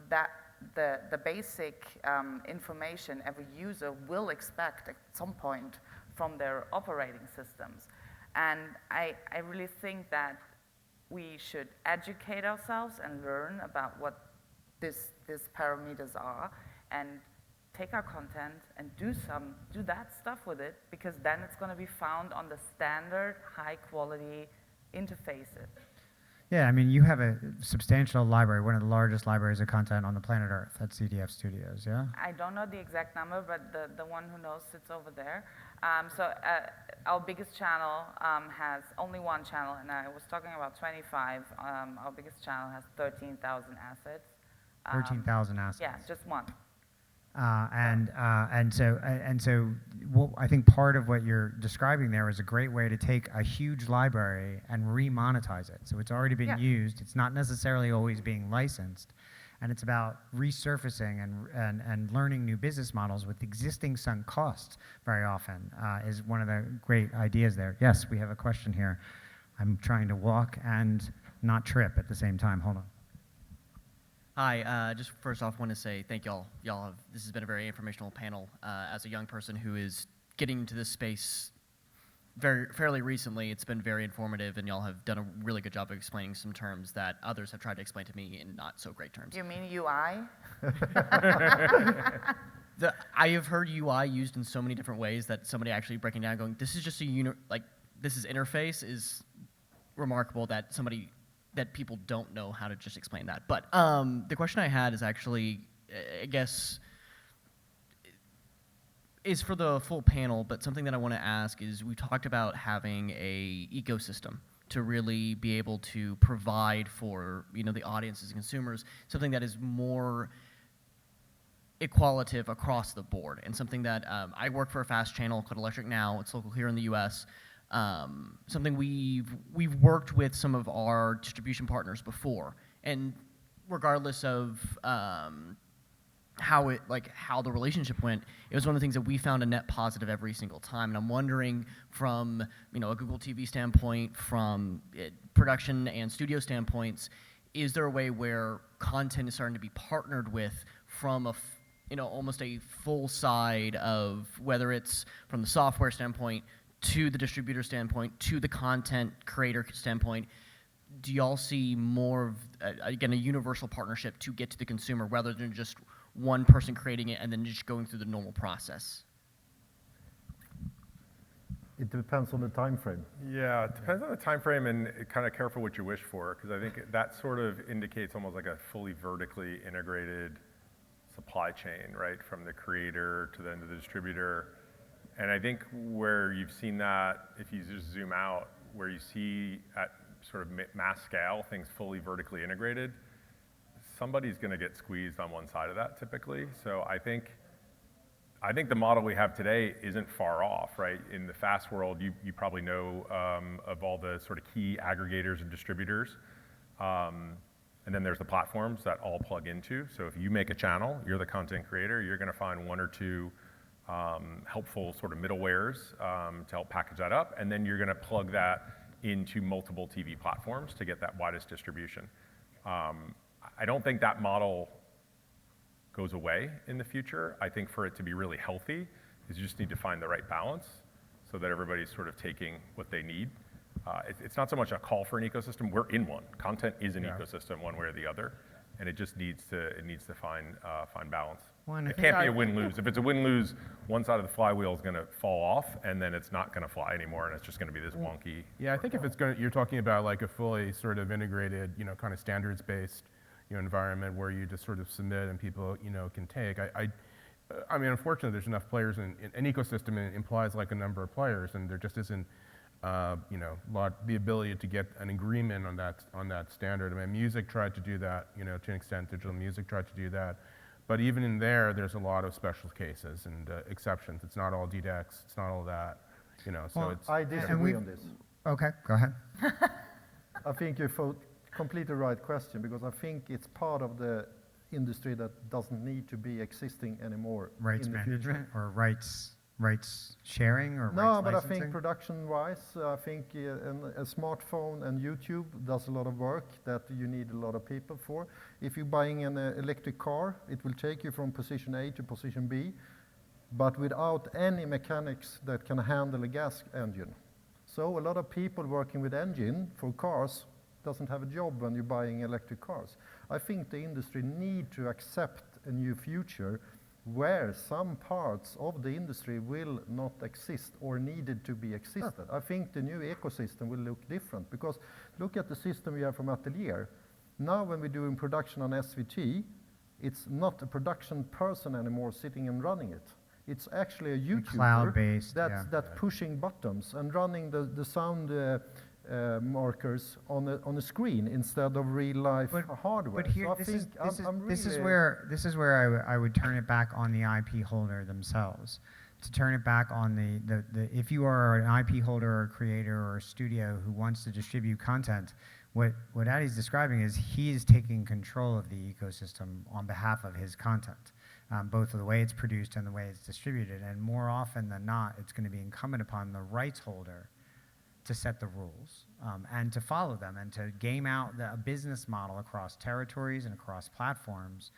that the basic information every user will expect at some point from their operating systems. And I really think that we should educate ourselves and learn about what these parameters are, and take our content and do that stuff with it, because then it's going to be found on the standard high quality interfaces. Yeah, I mean, you have a substantial library, one of the largest libraries of content on the planet Earth at CDF Studios, yeah? I don't know the exact number, but the one who knows sits over there. So our biggest channel has only one channel, and I was talking about 25. Our biggest channel has 13,000 assets. 13,000 assets. Yeah, just one. And so I think part of what you're describing there is a great way to take a huge library and remonetize it. So it's already been used. It's not necessarily always being licensed. And it's about resurfacing and learning new business models with existing sunk costs very often is one of the great ideas there. Yes, we have a question here. I'm trying to walk and not trip at the same time. Hold on. Hi, just first off, want to say thank y'all. This has been a very informational panel. As a young person who is getting into this space fairly recently, it's been very informative, and y'all have done a really good job of explaining some terms that others have tried to explain to me in not so great terms. You mean UI? I have heard UI used in so many different ways that somebody actually breaking down, going, "This is just this is interface," is remarkable that people don't know how to just explain that. But the question I had is actually, I guess, is for the full panel, but something that I want to ask is, we talked about having a ecosystem to really be able to provide for the audiences and consumers something that is more equalitative across the board, and something that I work for a fast channel called Electric Now. It's local here in the U.S. Something we've worked with some of our distribution partners before, and regardless of how the relationship went, it was one of the things that we found a net positive every single time. And I'm wondering, from a Google TV standpoint, from production and studio standpoints, is there a way where content is starting to be partnered with from almost a full side of, whether it's from the software standpoint to the distributor standpoint to the content creator standpoint? Do y'all see more of, again, a universal partnership to get to the consumer, rather than just one person creating it and then just going through the normal process? It depends on the time frame. Yeah, it depends on the time frame, and kind of careful what you wish for, because I think that sort of indicates almost like a fully vertically integrated supply chain, right, from the creator to then to the distributor. And I think where you've seen that, if you just zoom out, where you see at sort of mass scale things fully vertically integrated, somebody's going to get squeezed on one side of that typically. So I think the model we have today isn't far off, right? In the fast world, you probably know of all the sort of key aggregators and distributors. And then there's the platforms that all plug into. So if you make a channel, you're the content creator, you're going to find one or two helpful sort of middlewares to help package that up. And then you're going to plug that into multiple TV platforms to get that widest distribution. I don't think that model goes away in the future. I think for it to be really healthy, is you just need to find the right balance so that everybody's sort of taking what they need. It's not so much a call for an ecosystem. We're in one. Content is an ecosystem, one way or the other, and it just needs to find balance. It can't be a win-lose. If it's a win-lose, one side of the flywheel is going to fall off, and then it's not going to fly anymore, and it's just going to be this wonky. Yeah, I think if it's you're talking about like a fully sort of integrated, kind of standards-based, environment where you just sort of submit and people, can take. I mean, unfortunately, there's enough players, and an ecosystem implies like a number of players, and there just isn't, the ability to get an agreement on that standard. I mean, music tried to do that, to an extent. Digital music tried to do that, but even in there's a lot of special cases and exceptions. It's not all DDEX. It's not all that, So Well, it's. I disagree on this. Okay, go ahead. I think you completely right question, because I think it's part of the industry that doesn't need to be existing anymore. Rights in the management future. or rights sharing or No, rights but I licensing? think production-wise, I think a smartphone and YouTube does a lot of work that you need a lot of people for. If you're buying an electric car, it will take you from position A to position B, but without any mechanics that can handle a gas engine. So a lot of people working with engine for cars doesn't have a job when you're buying electric cars. I think the industry need to accept a new future where some parts of the industry will not exist or needed to be existed. I think the new ecosystem will look different, because look at the system we have from Atelier. Now when we're doing production on SVT, it's not a production person anymore sitting and running it. It's actually a YouTuber Cloud-based, that's pushing buttons and running the sound markers on a screen instead of real life hardware. But here, So I this is really- where I would turn it back on the IP holder themselves. To turn it back on the if you are an IP holder or a creator or a studio who wants to distribute content, what Adde's describing is he is taking control of the ecosystem on behalf of his content, both of the way it's produced and the way it's distributed. And more often than not, it's going to be incumbent upon the rights holder to set the rules and to follow them and to game out a business model across territories and across platforms,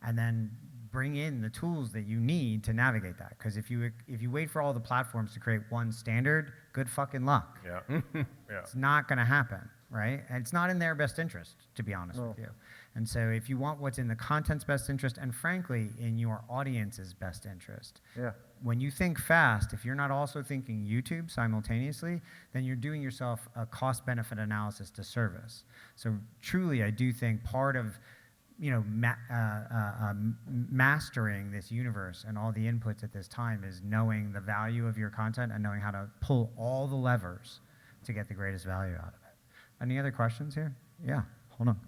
and then bring in the tools that you need to navigate that. Because if you wait for all the platforms to create one standard, good fucking luck. Yeah. Yeah. It's not going to happen, right? And it's not in their best interest, to be honest with you. And so if you want what's in the content's best interest, and frankly, in your audience's best interest, when you think fast, if you're not also thinking YouTube simultaneously, then you're doing yourself a cost-benefit analysis disservice. So truly, I do think part of mastering this universe and all the inputs at this time is knowing the value of your content and knowing how to pull all the levers to get the greatest value out of it. Any other questions here? Yeah, hold on.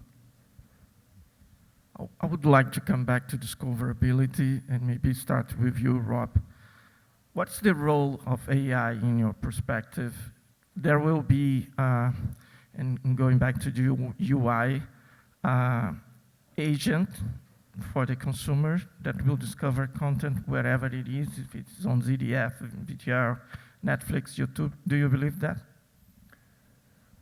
I would like to come back to discoverability and maybe start with you, Rob. What's the role of AI in your perspective? There will be, and going back to the UI, agent for the consumer that will discover content wherever it is, if it's on ZDF, VTR, Netflix, YouTube. Do you believe that?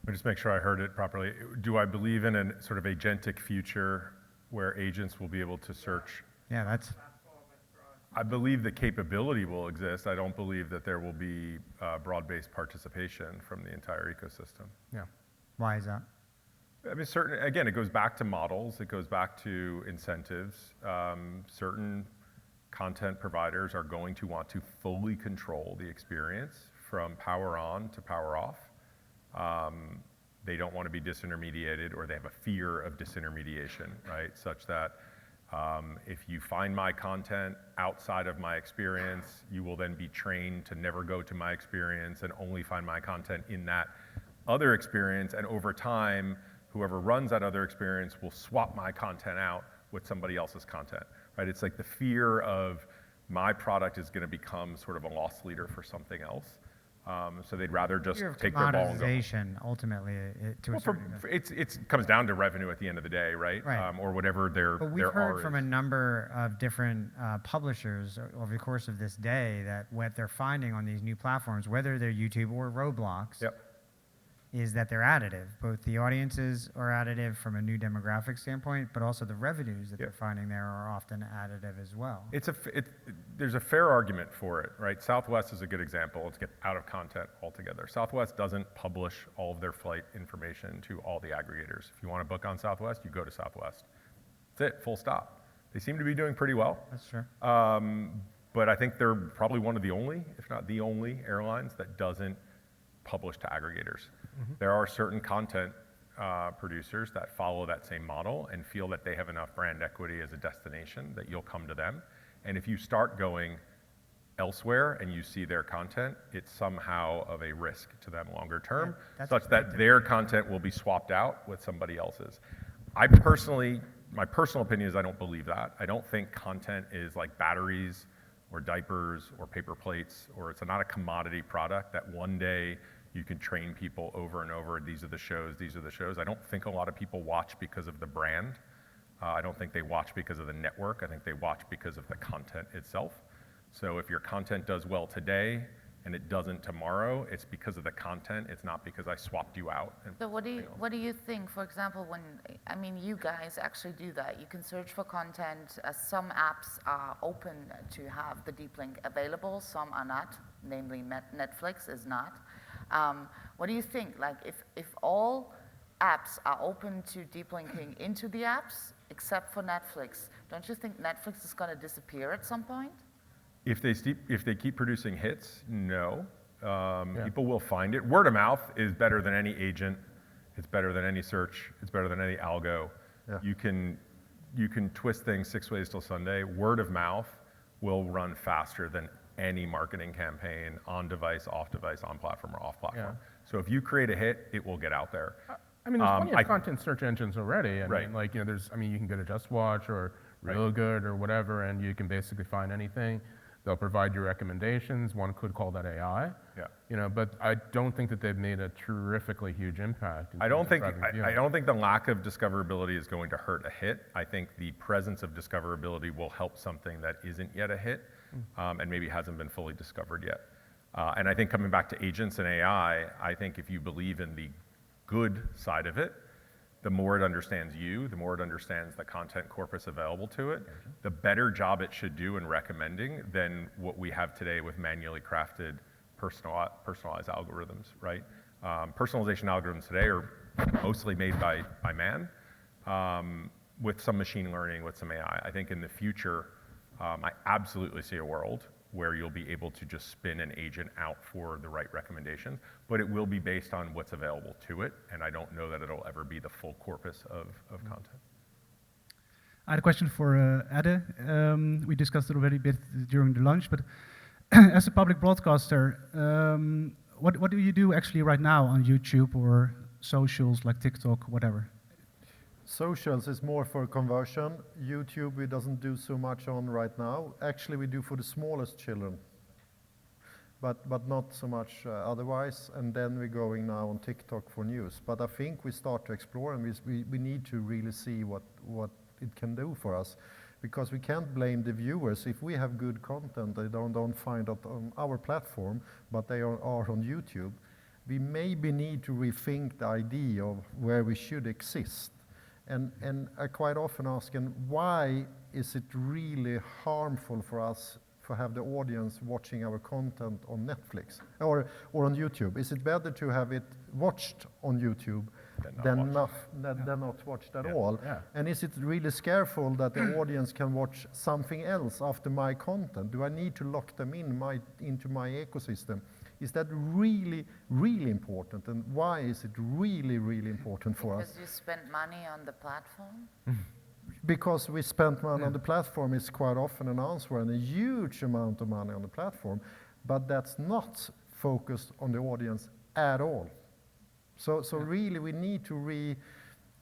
Let me just make sure I heard it properly. Do I believe in a sort of agentic future where agents will be able to search? Yeah, that's... I believe the capability will exist. I don't believe that there will be broad-based participation from the entire ecosystem. Yeah. Why is that? I mean, again, it goes back to models. It goes back to incentives. Certain content providers are going to want to fully control the experience from power on to power off. They don't want to be disintermediated, or they have a fear of disintermediation, right? Such that if you find my content outside of my experience, you will then be trained to never go to my experience and only find my content in that other experience. And over time, whoever runs that other experience will swap my content out with somebody else's content, right? It's like the fear of my product is going to become sort of a loss leader for something else. So they'd rather just take their ball and go. Commoditization, ultimately, to a certain extent. It comes down to revenue at the end of the day, right? Right. Or whatever their But we've heard R from is. a number of different publishers over the course of this day that what they're finding on these new platforms, whether they're YouTube or Roblox, Yep. is that they're additive. Both the audiences are additive from a new demographic standpoint, but also the revenues that they're finding there are often additive as well. There's a fair argument for it, right? Southwest is a good example. Let's get out of content altogether. Southwest doesn't publish all of their flight information to all the aggregators. If you want to book on Southwest, you go to Southwest. That's it, full stop. They seem to be doing pretty well. That's true. But I think they're probably one of the only, if not the only, airlines that doesn't publish to aggregators. There are certain content producers that follow that same model and feel that they have enough brand equity as a destination that you'll come to them. And if you start going elsewhere and you see their content, it's somehow of a risk to them longer term, such that their content will be swapped out with somebody else's. My personal opinion is I don't believe that. I don't think content is like batteries or diapers or paper plates, or it's not a commodity product that one day you can train people over and over. These are the shows, these are the shows. I don't think a lot of people watch because of the brand. I don't think they watch because of the network. I think they watch because of the content itself. So if your content does well today and it doesn't tomorrow, it's because of the content. It's not because I swapped you out. So what do you think, for example, you guys actually do that. You can search for content. Some apps are open to have the deep link available. Some are not, namely Netflix is not. What do you think? Like if all apps are open to deep linking into the apps, except for Netflix, don't you think Netflix is going to disappear at some point? If they keep producing hits, no. People will find it. Word of mouth is better than any agent. It's better than any search. It's better than any algo. Yeah. You can twist things 6 ways till Sunday. Word of mouth will run faster than any marketing campaign on device, off device, on platform or off platform. Yeah. So if you create a hit, it will get out there. I mean, there's plenty of content search engines already. Right. You can go to Just Watch or Real Good or whatever, and you can basically find anything. They'll provide you recommendations. One could call that AI. Yeah. But I don't think that they've made a terrifically huge impact. I don't think the lack of discoverability is going to hurt a hit. I think the presence of discoverability will help something that isn't yet a hit, and maybe hasn't been fully discovered yet. And I think coming back to agents and AI, I think if you believe in the good side of it, the more it understands you, the more it understands the content corpus available to it, the better job it should do in recommending than what we have today with manually crafted personalized algorithms, right? Personalization algorithms today are mostly made by man, with some machine learning, with some AI. I think in the future, I absolutely see a world where you'll be able to just spin an agent out for the right recommendations, but it will be based on what's available to it, and I don't know that it'll ever be the full corpus of content. I had a question for Adde. We discussed it already a bit during the lunch, but as a public broadcaster, what do you do actually right now on YouTube or socials like TikTok, whatever? Socials is more for conversion. YouTube we doesn't do so much on right now. Actually, we do for the smallest children, but not so much otherwise. And then we're going now on TikTok for news. But I think we start to explore, and we need to really see what it can do for us, because we can't blame the viewers if we have good content they don't find it on our platform, but they are on YouTube. We maybe need to rethink the idea of where we should exist. And I quite often ask, why is it really harmful for us to have the audience watching our content on Netflix or on YouTube? Is it better to have it watched on YouTube than not watched at all? Yeah. And is it really scareful that the audience can watch something else after my content? Do I need to lock them into my ecosystem? Is that really, really important? And why is it really, really important for us? Because you spent money on the platform? Because we spent money on the platform is quite often an answer, and a huge amount of money on the platform, but that's not focused on the audience at all. So really we need to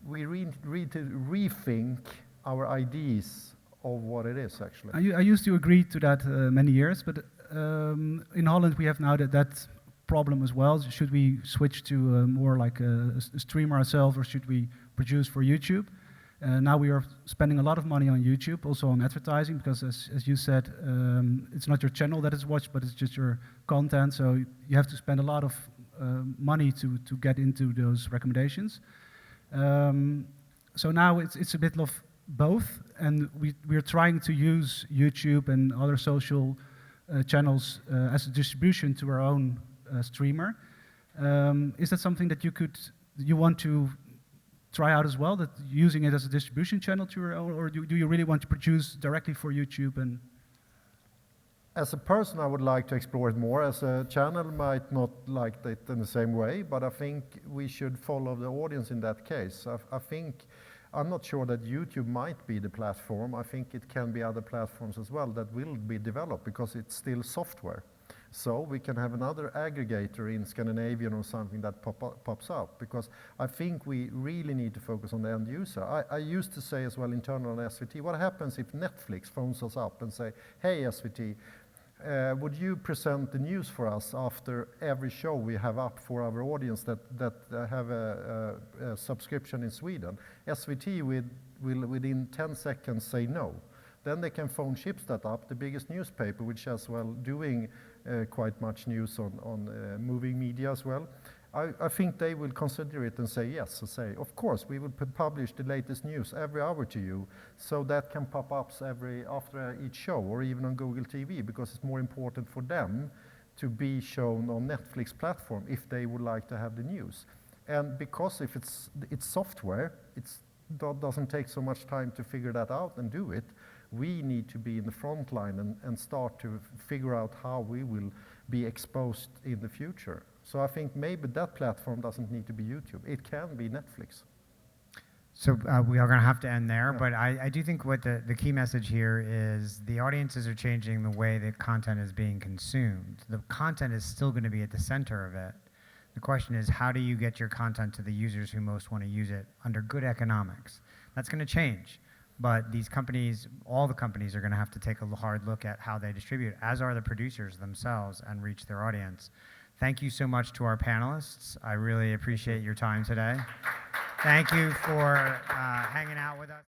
rethink our ideas of what it is actually. I used to agree to that many years, but in Holland we have now that problem as well. Should we switch to more like a streamer ourselves, or should we produce for YouTube? Now we are spending a lot of money on YouTube, also on advertising, because as you said, it's not your channel that is watched, but it's just your content, so you have to spend a lot of money to get into those recommendations. So now it's a bit of both, and we're trying to use YouTube and other social channels as a distribution to our own streamer. Is that something that you want to try out as well, that using it as a distribution channel to your own, or do you really want to produce directly for YouTube? And as a person, I would like to explore it more. As a channel, might not like it in the same way, but I think we should follow the audience in that case. I'm not sure that YouTube might be the platform. I think it can be other platforms as well that will be developed, because it's still software. So we can have another aggregator in Scandinavian or something that pops up, because I think we really need to focus on the end user. I used to say as well internal on SVT, what happens if Netflix phones us up and say, hey SVT, would you present the news for us after every show we have up for our audience that have a subscription in Sweden? SVT will within 10 seconds say no. Then they can phone Schibsted up, the biggest newspaper, which as well doing quite much news on moving media as well. I think they will consider it and say yes, and say, of course, we will publish the latest news every hour to you, so that can pop up after each show, or even on Google TV, because it's more important for them to be shown on Netflix platform if they would like to have the news. And because if it's software, it doesn't take so much time to figure that out and do it. We need to be in the front line and start to figure out how we will be exposed in the future. So I think maybe that platform doesn't need to be YouTube. It can be Netflix. So we are going to have to end there, Yeah. but I do think what the key message here is the audiences are changing the way that content is being consumed. The content is still going to be at the center of it. The question is, how do you get your content to the users who most want to use it under good economics? That's going to change. But these companies, all the companies, are going to have to take a hard look at how they distribute, as are the producers themselves, and reach their audience. Thank you so much to our panelists. I really appreciate your time today. Thank you for hanging out with us.